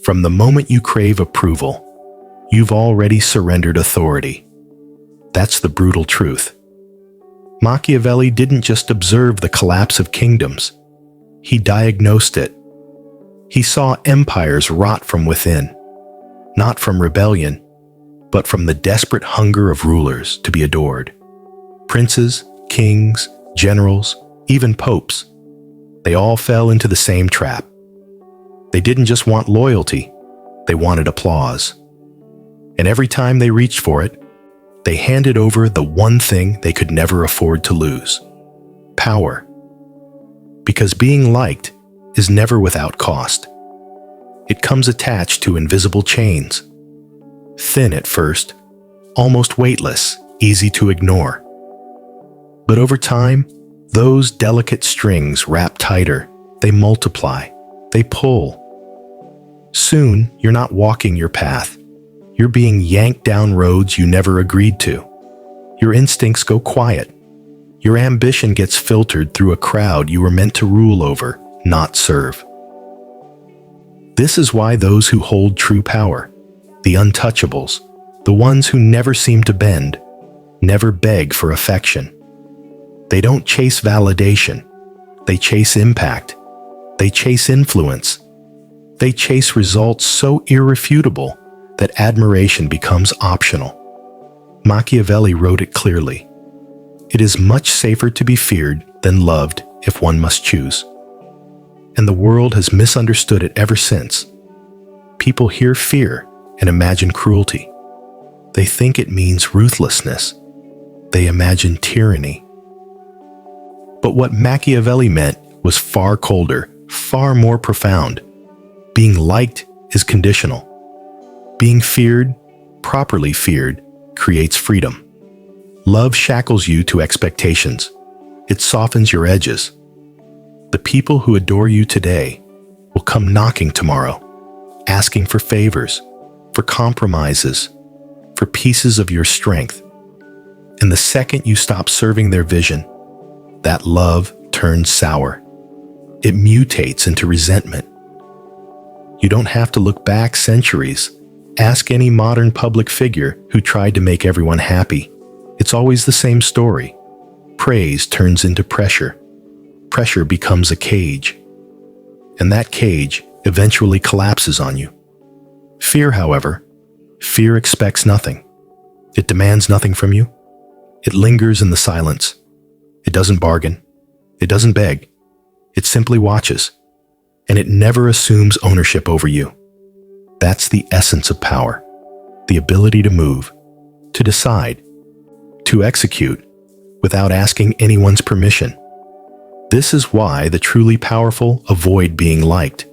From the moment you crave approval, you've already surrendered authority. That's the brutal truth. Machiavelli didn't just observe the collapse of kingdoms. He diagnosed it. He saw empires rot from within, not from rebellion, but from the desperate hunger of rulers to be adored. Princes, kings, generals, even popes, they all fell into the same trap. They didn't just want loyalty, they wanted applause. And every time they reached for it, they handed over the one thing they could never afford to lose: power. Because being liked is never without cost. It comes attached to invisible chains. Thin at first, almost weightless, easy to ignore. But over time, those delicate strings wrap tighter, they multiply, they pull. Soon, you're not walking your path. You're being yanked down roads you never agreed to. Your instincts go quiet. Your ambition gets filtered through a crowd you were meant to rule over, not serve. This is why those who hold true power, the untouchables, the ones who never seem to bend, never beg for affection. They don't chase validation. They chase impact. They chase influence. They chase results so irrefutable that admiration becomes optional. Machiavelli wrote it clearly. It is much safer to be feared than loved if one must choose. And the world has misunderstood it ever since. People hear fear and imagine cruelty. They think it means ruthlessness. They imagine tyranny. But what Machiavelli meant was far colder, far more profound. Being liked is conditional. Being feared, properly feared, creates freedom. Love shackles you to expectations. It softens your edges. The people who adore you today will come knocking tomorrow, asking for favors, for compromises, for pieces of your strength. And the second you stop serving their vision, that love turns sour. It mutates into resentment. You don't have to look back centuries. Ask any modern public figure who tried to make everyone happy. It's always the same story. Praise turns into pressure. Pressure becomes a cage. And that cage eventually collapses on you. Fear, however, fear expects nothing. It demands nothing from you. It lingers in the silence. It doesn't bargain. It doesn't beg. It simply watches. And it never assumes ownership over you. That's the essence of power. The ability to move, to decide, to execute without asking anyone's permission. This is why the truly powerful avoid being liked.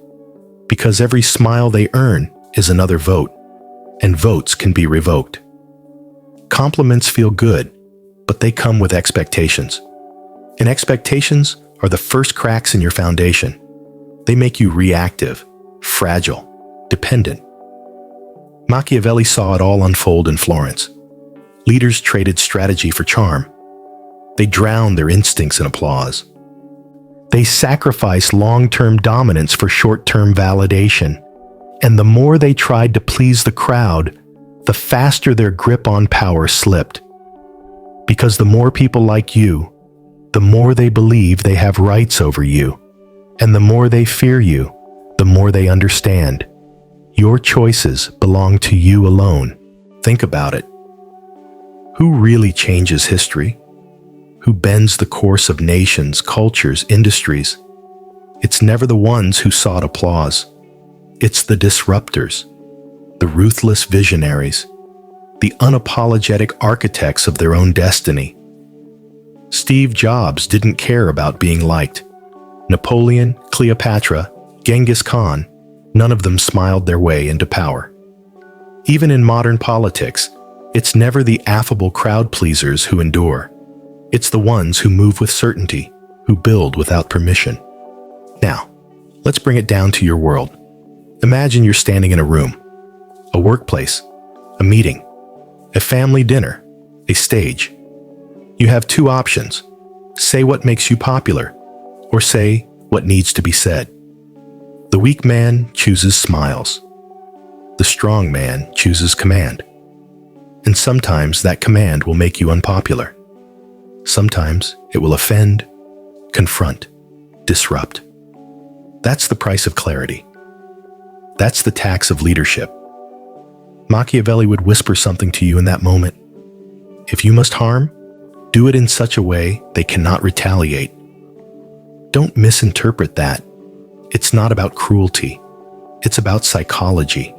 Because every smile they earn is another vote, and votes can be revoked. Compliments feel good, but they come with expectations. And expectations are the first cracks in your foundation. They make you reactive, fragile, dependent. Machiavelli saw it all unfold in Florence. Leaders traded strategy for charm. They drowned their instincts in applause. They sacrificed long-term dominance for short-term validation. And the more they tried to please the crowd, the faster their grip on power slipped. Because the more people like you, the more they believe they have rights over you. And the more they fear you, the more they understand. Your choices belong to you alone. Think about it. Who really changes history? Who bends the course of nations, cultures, industries? It's never the ones who sought applause. It's the disruptors, the ruthless visionaries, the unapologetic architects of their own destiny. Steve Jobs didn't care about being liked. Napoleon, Cleopatra, Genghis Khan, none of them smiled their way into power. Even in modern politics, it's never the affable crowd pleasers who endure. It's the ones who move with certainty, who build without permission. Now, let's bring it down to your world. Imagine you're standing in a room, a workplace, a meeting, a family dinner, a stage. You have two options. Say what makes you popular, or say what needs to be said. The weak man chooses smiles. The strong man chooses command. And sometimes that command will make you unpopular. Sometimes it will offend, confront, disrupt. That's the price of clarity. That's the tax of leadership. Machiavelli would whisper something to you in that moment. If you must harm, do it in such a way they cannot retaliate. Don't misinterpret that. It's not about cruelty. It's about psychology.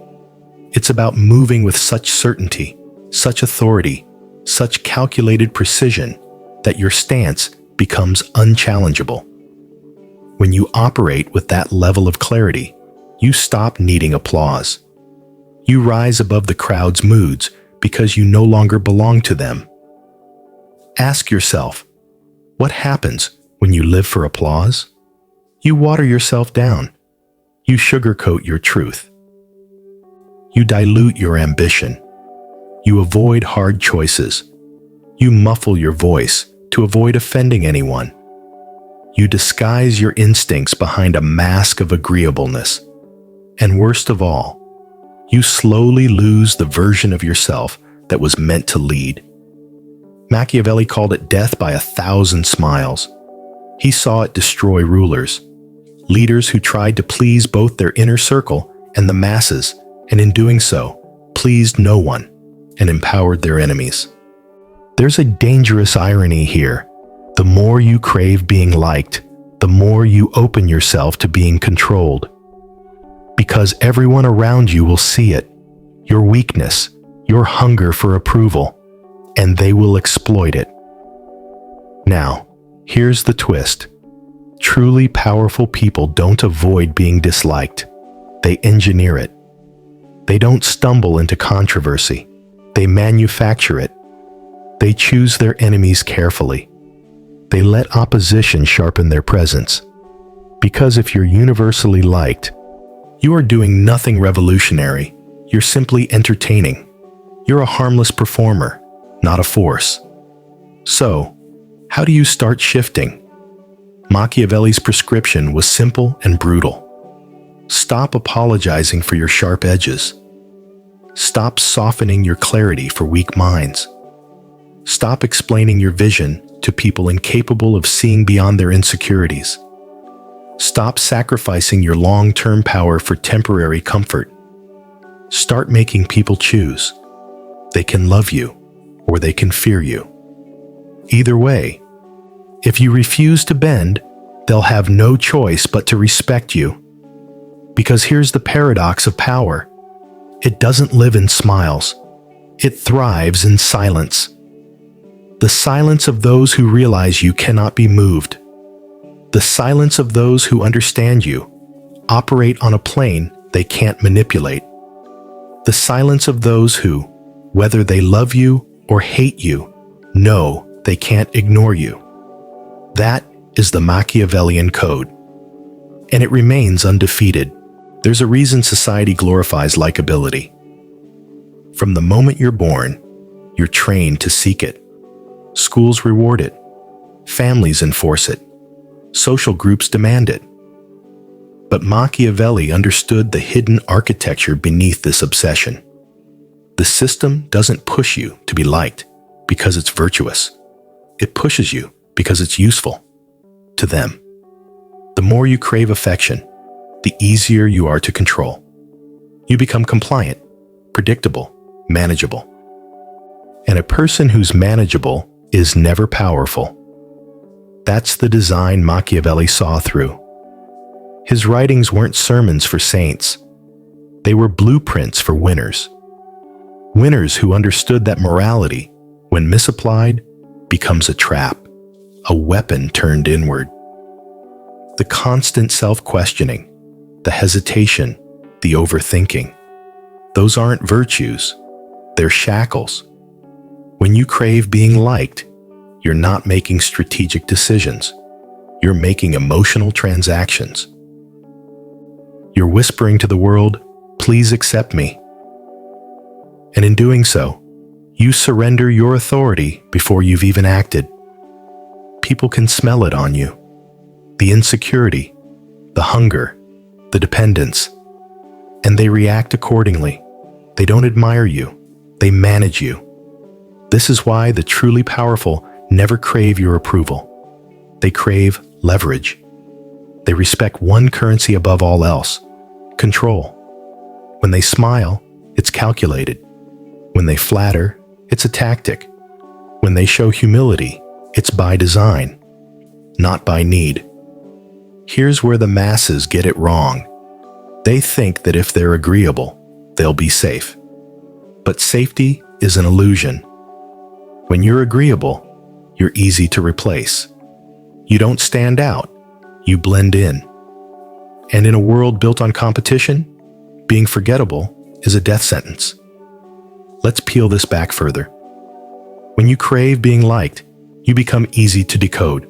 It's about moving with such certainty, such authority, such calculated precision that your stance becomes unchallengeable. When you operate with that level of clarity, you stop needing applause. You rise above the crowd's moods because you no longer belong to them. Ask yourself, what happens when you live for applause? You water yourself down. You sugarcoat your truth. You dilute your ambition. You avoid hard choices. You muffle your voice to avoid offending anyone. You disguise your instincts behind a mask of agreeableness. And worst of all, you slowly lose the version of yourself that was meant to lead. Machiavelli called it death by 1,000 smiles. He saw it destroy rulers, leaders who tried to please both their inner circle and the masses, and in doing so, pleased no one and empowered their enemies. There's a dangerous irony here. The more you crave being liked, the more you open yourself to being controlled. Because everyone around you will see it, your weakness, your hunger for approval, and they will exploit it. Now, here's the twist. Truly powerful people don't avoid being disliked. They engineer it. They don't stumble into controversy. They manufacture it. They choose their enemies carefully. They let opposition sharpen their presence. Because if you're universally liked, you are doing nothing revolutionary. You're simply entertaining. You're a harmless performer, not a force. So, how do you start shifting? Machiavelli's prescription was simple and brutal. Stop apologizing for your sharp edges. Stop softening your clarity for weak minds. Stop explaining your vision to people incapable of seeing beyond their insecurities. Stop sacrificing your long-term power for temporary comfort. Start making people choose. They can love you, or they can fear you. Either way, if you refuse to bend, they'll have no choice but to respect you. Because here's the paradox of power. It doesn't live in smiles. It thrives in silence. The silence of those who realize you cannot be moved. The silence of those who understand you, operate on a plane they can't manipulate. The silence of those who, whether they love you or hate you, know they can't ignore you. That is the Machiavellian code. And it remains undefeated. There's a reason society glorifies likability. From the moment you're born, you're trained to seek it. Schools reward it. Families enforce it. Social groups demand it. But Machiavelli understood the hidden architecture beneath this obsession. The system doesn't push you to be liked because it's virtuous. It pushes you because it's useful to them. The more you crave affection, the easier you are to control. You become compliant, predictable, manageable. And a person who's manageable is never powerful. That's the design Machiavelli saw through. His writings weren't sermons for saints. They were blueprints for winners. Winners who understood that morality, when misapplied, becomes a trap, a weapon turned inward. The constant self-questioning, the hesitation, the overthinking, those aren't virtues, they're shackles. When you crave being liked, you're not making strategic decisions. You're making emotional transactions. You're whispering to the world, "Please accept me." And in doing so, you surrender your authority before you've even acted. People can smell it on you. The insecurity, the hunger, the dependence, and they react accordingly. They don't admire you. They manage you. This is why the truly powerful never crave your approval. They crave leverage. They respect one currency above all else: control. When they smile, it's calculated. When they flatter, it's a tactic. When they show humility, it's by design, not by need. Here's where the masses get it wrong. They think that if they're agreeable, they'll be safe. But safety is an illusion. When you're agreeable, you're easy to replace. You don't stand out, you blend in. And in a world built on competition, being forgettable is a death sentence. Let's peel this back further. When you crave being liked, you become easy to decode.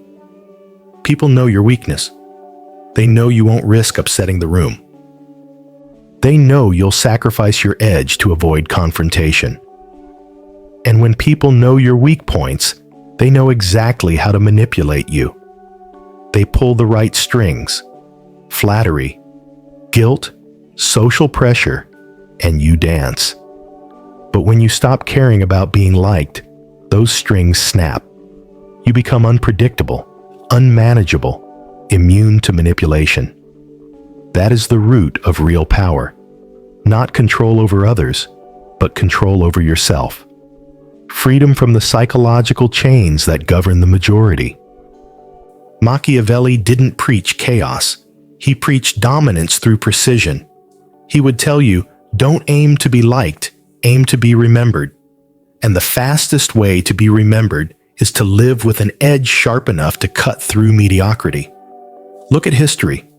People know your weakness. They know you won't risk upsetting the room. They know you'll sacrifice your edge to avoid confrontation. And when people know your weak points, they know exactly how to manipulate you. They pull the right strings: flattery, guilt, social pressure, and you dance. But when you stop caring about being liked, those strings snap. You become unpredictable, unmanageable, immune to manipulation. That is the root of real power. Not control over others, but control over yourself. Freedom from the psychological chains that govern the majority. Machiavelli didn't preach chaos. He preached dominance through precision. He would tell you, don't aim to be liked, aim to be remembered. And the fastest way to be remembered is to live with an edge sharp enough to cut through mediocrity. Look at history.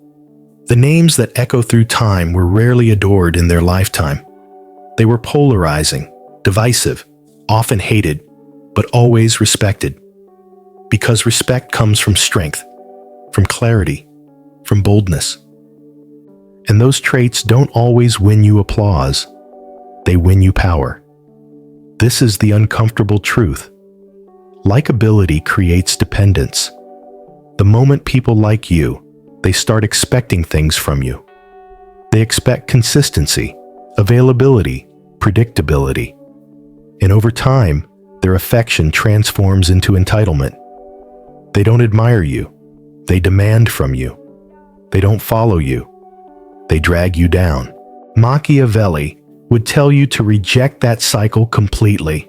The names that echo through time were rarely adored in their lifetime. They were polarizing, divisive, often hated, but always respected. Because respect comes from strength, from clarity, from boldness. And those traits don't always win you applause. They win you power. This is the uncomfortable truth. Likability creates dependence. The moment people like you, they start expecting things from you. They expect consistency, availability, predictability. And over time, their affection transforms into entitlement. They don't admire you. They demand from you. They don't follow you. They drag you down. Machiavelli would tell you to reject that cycle completely.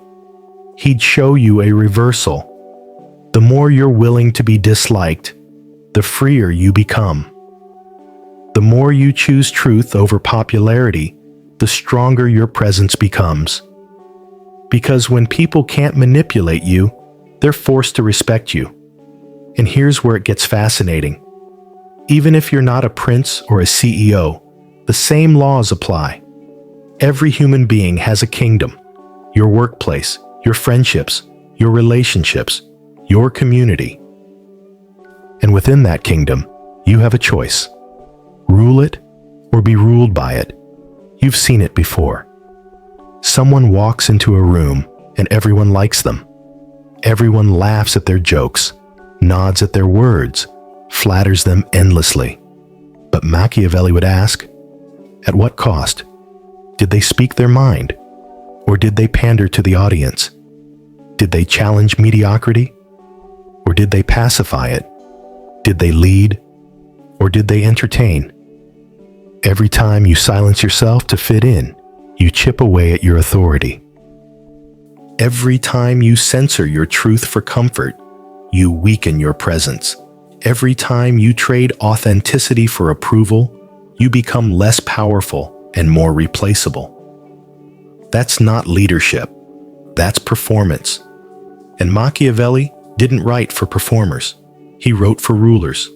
He'd show you a reversal. The more you're willing to be disliked, the freer you become. The more you choose truth over popularity, the stronger your presence becomes. Because when people can't manipulate you, they're forced to respect you. And here's where it gets fascinating. Even if you're not a prince or a CEO, the same laws apply. Every human being has a kingdom: your workplace, your friendships, your relationships, your community. And within that kingdom, you have a choice. Rule it or be ruled by it. You've seen it before. Someone walks into a room and everyone likes them. Everyone laughs at their jokes, nods at their words, flatters them endlessly. But Machiavelli would ask, at what cost? Did they speak their mind? Or did they pander to the audience? Did they challenge mediocrity? Or did they pacify it? Did they lead? Or did they entertain? Every time you silence yourself to fit in, you chip away at your authority. Every time you censor your truth for comfort, you weaken your presence. Every time you trade authenticity for approval, you become less powerful and more replaceable. That's not leadership. That's performance. And Machiavelli didn't write for performers. He wrote for rulers.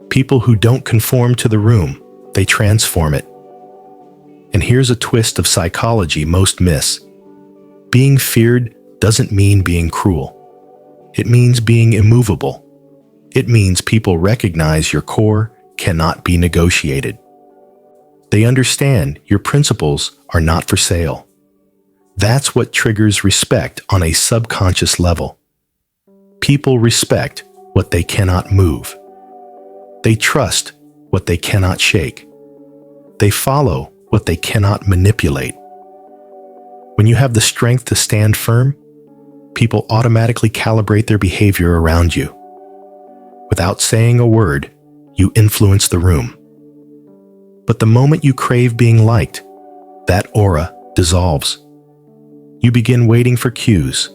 People who don't conform to the room, they transform it. And here's a twist of psychology most miss. Being feared doesn't mean being cruel. It means being immovable. It means people recognize your core cannot be negotiated. They understand your principles are not for sale. That's what triggers respect on a subconscious level. People respect what they cannot move. They trust what they cannot shake. They follow what they cannot manipulate. When you have the strength to stand firm, people automatically calibrate their behavior around you. Without saying a word, you influence the room. But the moment you crave being liked, that aura dissolves. You begin waiting for cues,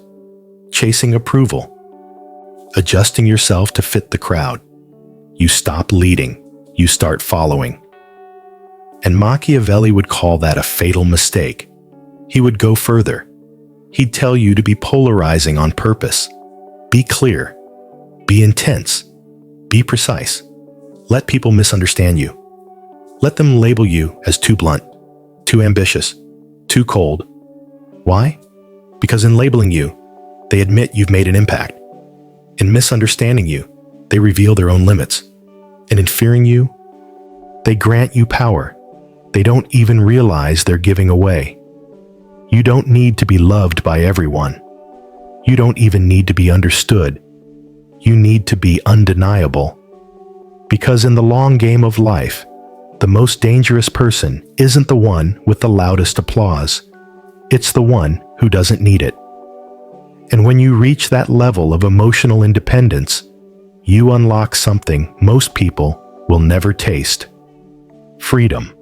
chasing approval, adjusting yourself to fit the crowd. You stop leading, you start following. And Machiavelli would call that a fatal mistake. He would go further. He'd tell you to be polarizing on purpose. Be clear. Be intense. Be precise. Let people misunderstand you. Let them label you as too blunt, too ambitious, too cold. Why? Because in labeling you, they admit you've made an impact. In misunderstanding you, they reveal their own limits. And in fearing you, they grant you power they don't even realize they're giving away. You don't need to be loved by everyone. You don't even need to be understood. You need to be undeniable. Because in the long game of life, the most dangerous person isn't the one with the loudest applause. It's the one who doesn't need it. And when you reach that level of emotional independence, you unlock something most people will never taste. Freedom.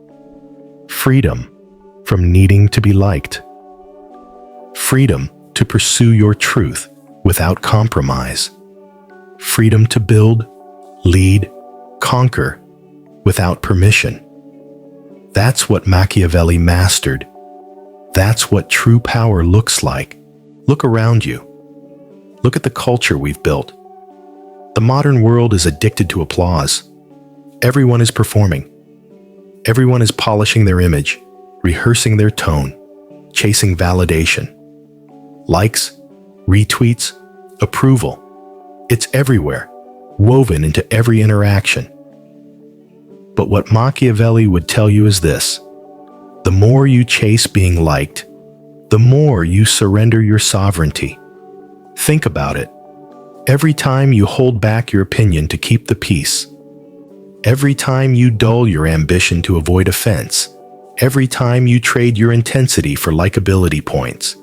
Freedom from needing to be liked. Freedom to pursue your truth without compromise. Freedom to build, lead, conquer without permission. That's what Machiavelli mastered. That's what true power looks like. Look around you. Look at the culture we've built. The modern world is addicted to applause. Everyone is performing. Everyone is polishing their image, rehearsing their tone, chasing validation. Likes, retweets, approval. It's everywhere, woven into every interaction. But what Machiavelli would tell you is this: the more you chase being liked, the more you surrender your sovereignty. Think about it. Every time you hold back your opinion to keep the peace, every time you dull your ambition to avoid offense, every time you trade your intensity for likability points,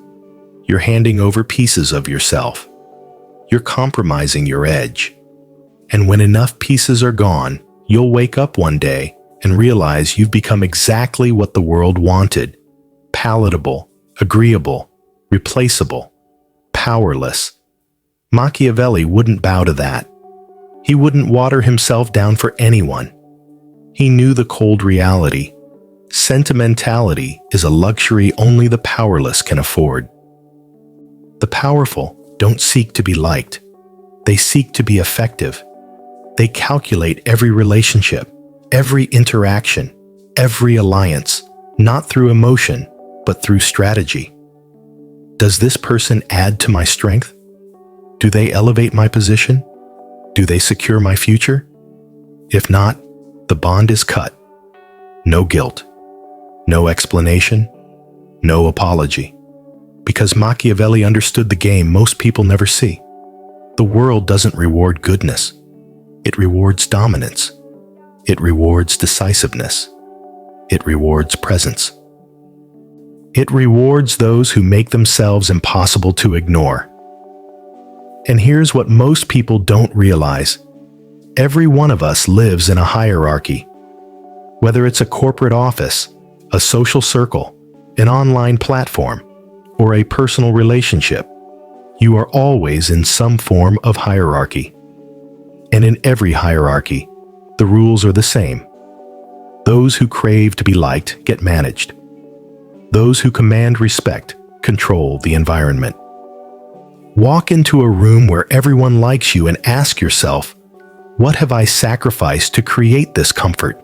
you're handing over pieces of yourself. You're compromising your edge. And when enough pieces are gone, you'll wake up one day and realize you've become exactly what the world wanted: palatable, agreeable, replaceable, powerless. Machiavelli wouldn't bow to that. He wouldn't water himself down for anyone. He knew the cold reality. Sentimentality is a luxury only the powerless can afford. The powerful don't seek to be liked. They seek to be effective. They calculate every relationship, every interaction, every alliance, not through emotion, but through strategy. Does this person add to my strength? Do they elevate my position? Do they secure my future? If not, the bond is cut. No guilt, no explanation, no apology. Because Machiavelli understood the game most people never see. The world doesn't reward goodness. It rewards dominance. It rewards decisiveness. It rewards presence. It rewards those who make themselves impossible to ignore. And here's what most people don't realize. Every one of us lives in a hierarchy. Whether it's a corporate office, a social circle, an online platform, or a personal relationship, you are always in some form of hierarchy. And in every hierarchy, the rules are the same. Those who crave to be liked get managed. Those who command respect control the environment. Walk into a room where everyone likes you and ask yourself, what have I sacrificed to create this comfort?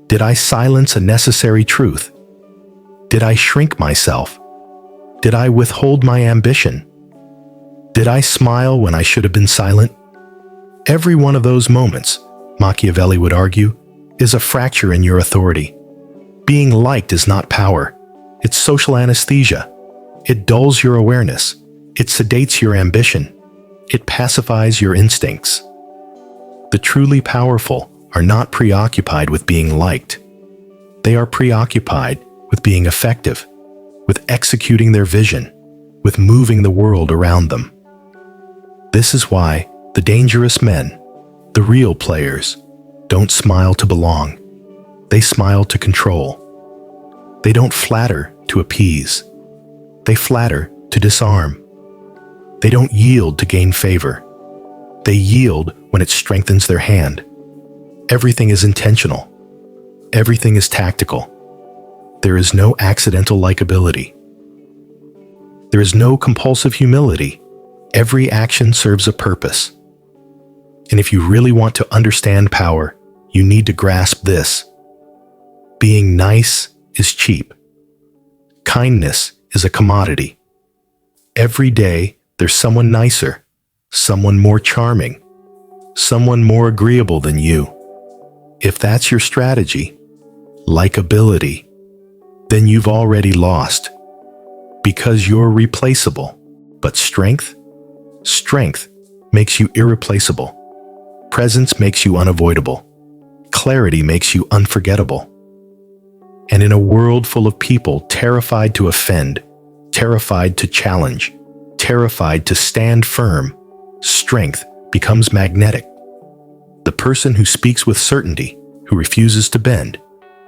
Did I silence a necessary truth? Did I shrink myself? Did I withhold my ambition? Did I smile when I should have been silent? Every one of those moments, Machiavelli would argue, is a fracture in your authority. Being liked is not power. It's social anesthesia. It dulls your awareness. It sedates your ambition. It pacifies your instincts. The truly powerful are not preoccupied with being liked. They are preoccupied with being effective, with executing their vision, with moving the world around them. This is why the dangerous men, the real players, don't smile to belong. They smile to control. They don't flatter to appease. They flatter to disarm. They don't yield to gain favor. They yield when it strengthens their hand. Everything is intentional. Everything is tactical. There is no accidental likability. There is no compulsive humility. Every action serves a purpose. And if you really want to understand power, you need to grasp this. Being nice is cheap. Kindness is a commodity. Every day, there's someone nicer, someone more charming, someone more agreeable than you. If that's your strategy, likability, then you've already lost. Because you're replaceable. But strength makes you irreplaceable. Presence makes you unavoidable. Clarity makes you unforgettable. And in a world full of people terrified to offend, terrified to challenge, terrified to stand firm, strength becomes magnetic. The person who speaks with certainty, who refuses to bend,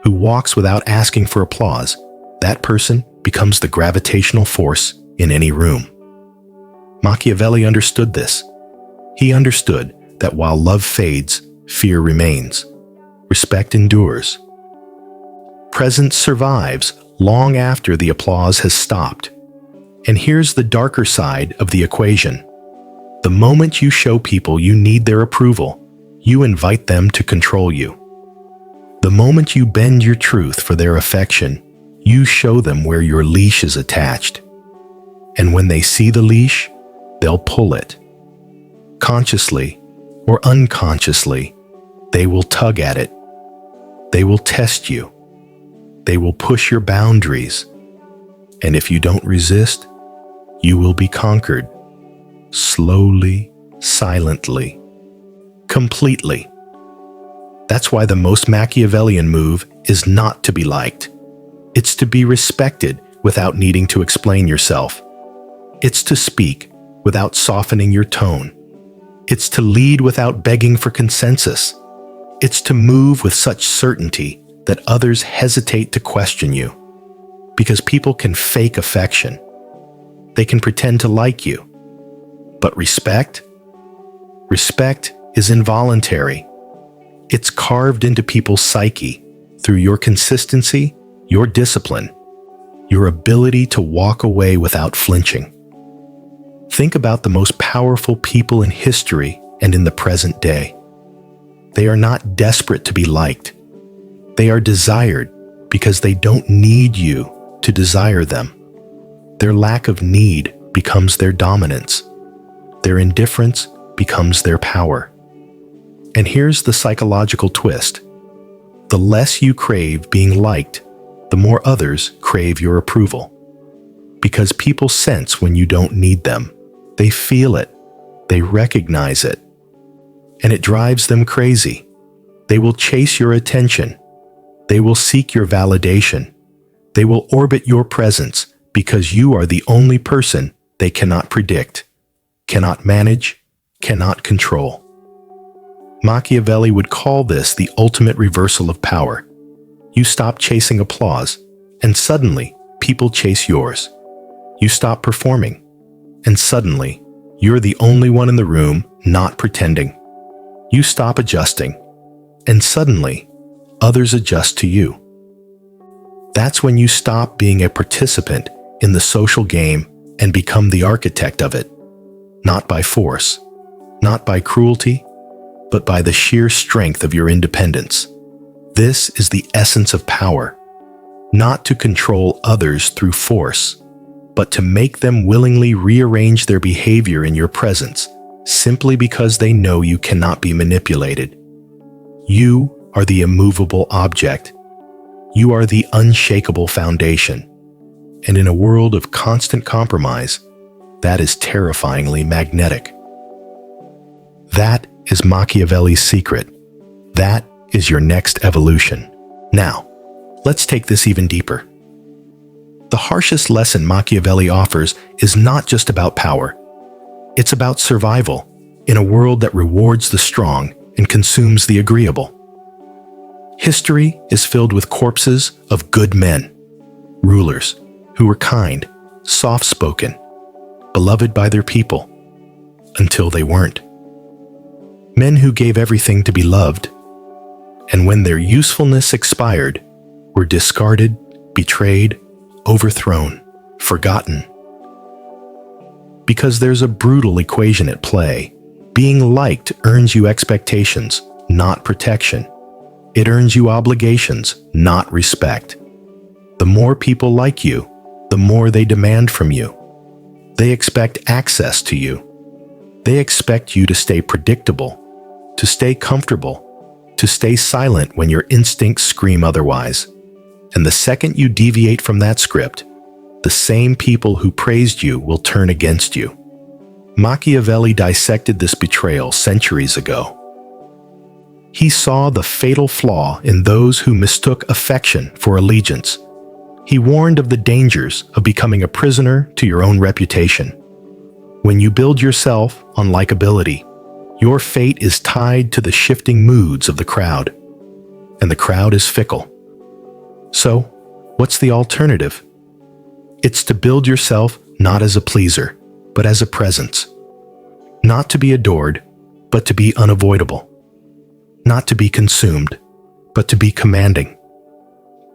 who walks without asking for applause, that person becomes the gravitational force in any room. Machiavelli understood this. He understood that while love fades, fear remains. Respect endures. Presence survives long after the applause has stopped. And here's the darker side of the equation. The moment you show people you need their approval, you invite them to control you. The moment you bend your truth for their affection, you show them where your leash is attached. And when they see the leash, they'll pull it. Consciously or unconsciously, they will tug at it. They will test you. They will push your boundaries. And if you don't resist, you will be conquered. Slowly, silently, completely. That's why the most Machiavellian move is not to be liked. It's to be respected without needing to explain yourself. It's to speak without softening your tone. It's to lead without begging for consensus. It's to move with such certainty that others hesitate to question you. Because people can fake affection. They can pretend to like you. But respect? Respect is involuntary. It's carved into people's psyche through your consistency, your discipline, your ability to walk away without flinching. Think about the most powerful people in history and in the present day. They are not desperate to be liked. They are desired because they don't need you to desire them. Their lack of need becomes their dominance. Their indifference becomes their power. And here's the psychological twist. The less you crave being liked, the more others crave your approval. Because people sense when you don't need them. They feel it. They recognize it. And it drives them crazy. They will chase your attention. They will seek your validation. They will orbit your presence because you are the only person they cannot predict, cannot manage, cannot control. Machiavelli would call this the ultimate reversal of power. You stop chasing applause, and suddenly people chase yours. You stop performing, and suddenly you're the only one in the room not pretending. You stop adjusting, and suddenly others adjust to you. That's when you stop being a participant in the social game and become the architect of it. Not by force, not by cruelty, but by the sheer strength of your independence. This is the essence of power, not to control others through force, but to make them willingly rearrange their behavior in your presence, simply because they know you cannot be manipulated. You are the immovable object. You are the unshakable foundation. And in a world of constant compromise, that is terrifyingly magnetic. That is Machiavelli's secret. That is your next evolution. Now, let's take this even deeper. The harshest lesson Machiavelli offers is not just about power. It's about survival in a world that rewards the strong and consumes the agreeable. History is filled with corpses of good men, rulers who were kind, soft-spoken, beloved by their people, until they weren't. Men who gave everything to be loved, and when their usefulness expired, were discarded, betrayed, overthrown, forgotten. Because there's a brutal equation at play. Being liked earns you expectations, not protection. It earns you obligations, not respect. The more people like you, the more they demand from you. They expect access to you. They expect you to stay predictable, to stay comfortable, to stay silent when your instincts scream otherwise. And the second you deviate from that script, the same people who praised you will turn against you. Machiavelli dissected this betrayal centuries ago. He saw the fatal flaw in those who mistook affection for allegiance. He warned of the dangers of becoming a prisoner to your own reputation. When you build yourself on likability, your fate is tied to the shifting moods of the crowd. And the crowd is fickle. So, what's the alternative? It's to build yourself not as a pleaser, but as a presence. Not to be adored, but to be unavoidable. Not to be consumed, but to be commanding.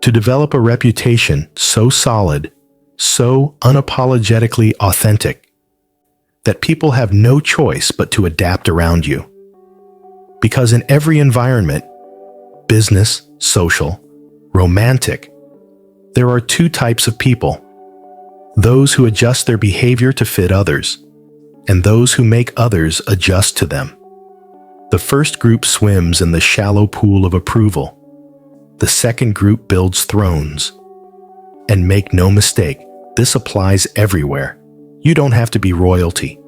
To develop a reputation so solid, so unapologetically authentic, that people have no choice but to adapt around you. Because in every environment, business, social, romantic, there are two types of people. Those who adjust their behavior to fit others, and those who make others adjust to them. The first group swims in the shallow pool of approval. The second group builds thrones. And make no mistake, this applies everywhere. You don't have to be royalty.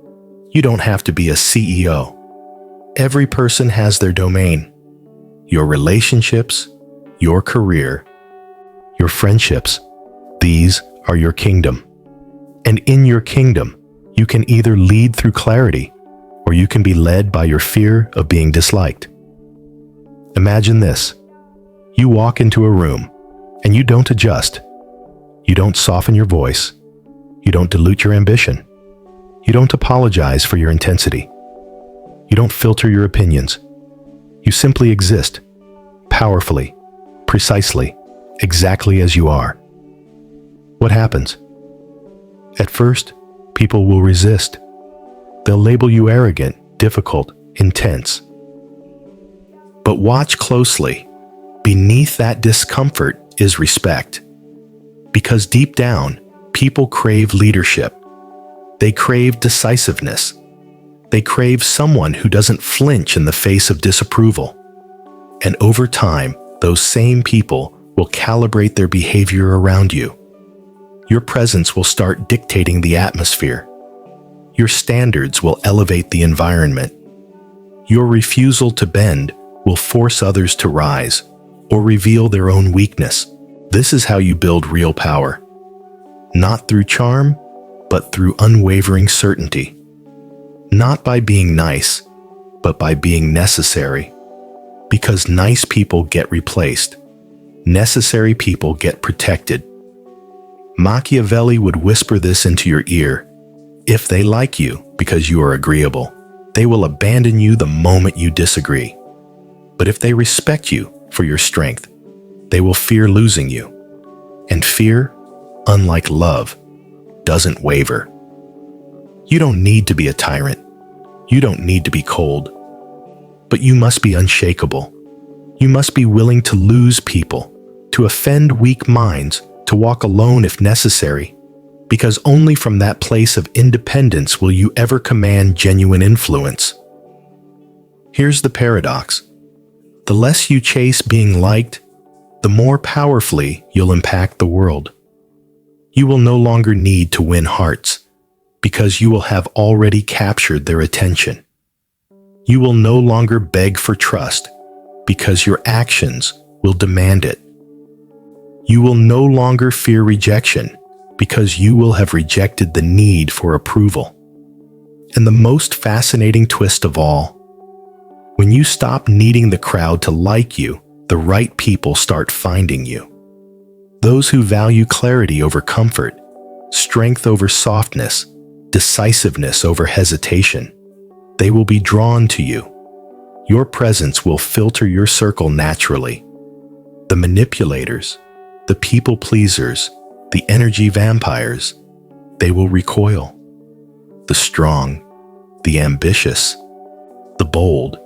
You don't have to be a CEO. Every person has their domain. Your relationships, your career, your friendships, these are your kingdom. And in your kingdom, you can either lead through clarity, or you can be led by your fear of being disliked. Imagine this. You walk into a room, and you don't adjust. You don't soften your voice. You don't dilute your ambition. You don't apologize for your intensity. You don't filter your opinions. You simply exist, powerfully, precisely, exactly as you are. What happens? At first, people will resist. They'll label you arrogant, difficult, intense. But watch closely. Beneath that discomfort is respect. Because deep down, people crave leadership. They crave decisiveness. They crave someone who doesn't flinch in the face of disapproval. And over time, those same people will calibrate their behavior around you. Your presence will start dictating the atmosphere. Your standards will elevate the environment. Your refusal to bend will force others to rise or reveal their own weakness. This is how you build real power. Not through charm, but through unwavering certainty. Not by being nice, but by being necessary. Because nice people get replaced. Necessary people get protected. Machiavelli would whisper this into your ear. If they like you because you are agreeable, they will abandon you the moment you disagree. But if they respect you for your strength, they will fear losing you. And fear, unlike love, doesn't waver. You don't need to be a tyrant. You don't need to be cold. But you must be unshakable. You must be willing to lose people, to offend weak minds, to walk alone if necessary, because only from that place of independence will you ever command genuine influence. Here's the paradox. The less you chase being liked, the more powerfully you'll impact the world. You will no longer need to win hearts, because you will have already captured their attention. You will no longer beg for trust, because your actions will demand it. You will no longer fear rejection, because you will have rejected the need for approval. And the most fascinating twist of all, when you stop needing the crowd to like you, the right people start finding you. Those who value clarity over comfort, strength over softness, decisiveness over hesitation, they will be drawn to you. Your presence will filter your circle naturally. The manipulators, the people pleasers, the energy vampires, they will recoil. The strong, the ambitious, the bold,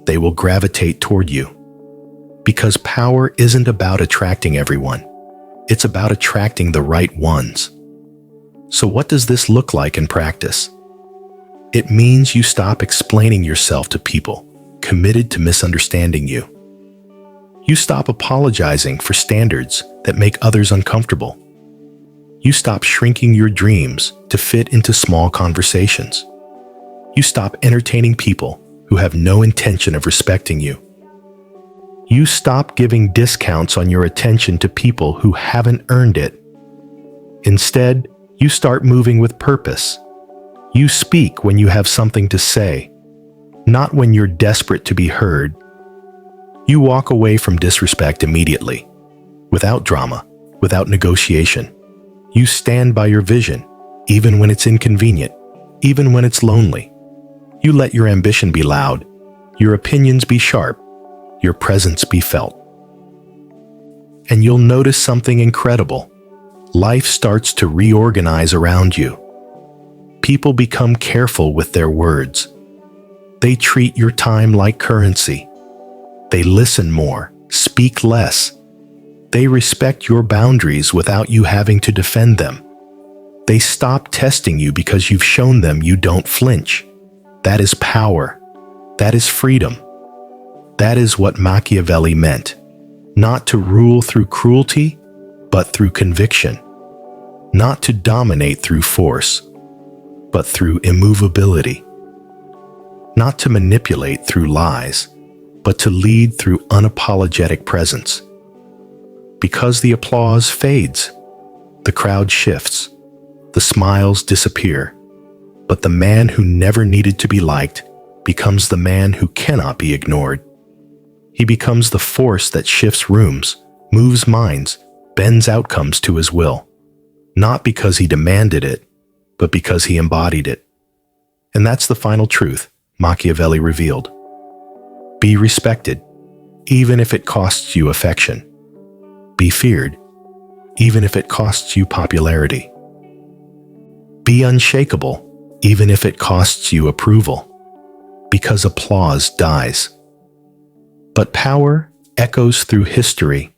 they will gravitate toward you. Because power isn't about attracting everyone. It's about attracting the right ones. So what does this look like in practice? It means you stop explaining yourself to people committed to misunderstanding you. You stop apologizing for standards that make others uncomfortable. You stop shrinking your dreams to fit into small conversations. You stop entertaining people who have no intention of respecting you. You stop giving discounts on your attention to people who haven't earned it. Instead, you start moving with purpose. You speak when you have something to say, not when you're desperate to be heard. You walk away from disrespect immediately, without drama, without negotiation. You stand by your vision, even when it's inconvenient, even when it's lonely. You let your ambition be loud, your opinions be sharp, your presence be felt. And you'll notice something incredible. Life starts to reorganize around you. People become careful with their words. They treat your time like currency. They listen more, speak less. They respect your boundaries without you having to defend them. They stop testing you because you've shown them you don't flinch. That is power. That is freedom. That is what Machiavelli meant. Not to rule through cruelty, but through conviction. Not to dominate through force, but through immovability. Not to manipulate through lies, but to lead through unapologetic presence. Because the applause fades, the crowd shifts, the smiles disappear, but the man who never needed to be liked becomes the man who cannot be ignored. He becomes the force that shifts rooms, moves minds, bends outcomes to his will, not because he demanded it, but because he embodied it. And that's the final truth Machiavelli revealed. Be respected, even if it costs you affection. Be feared, even if it costs you popularity. Be unshakable, even if it costs you approval, because applause dies. But power echoes through history,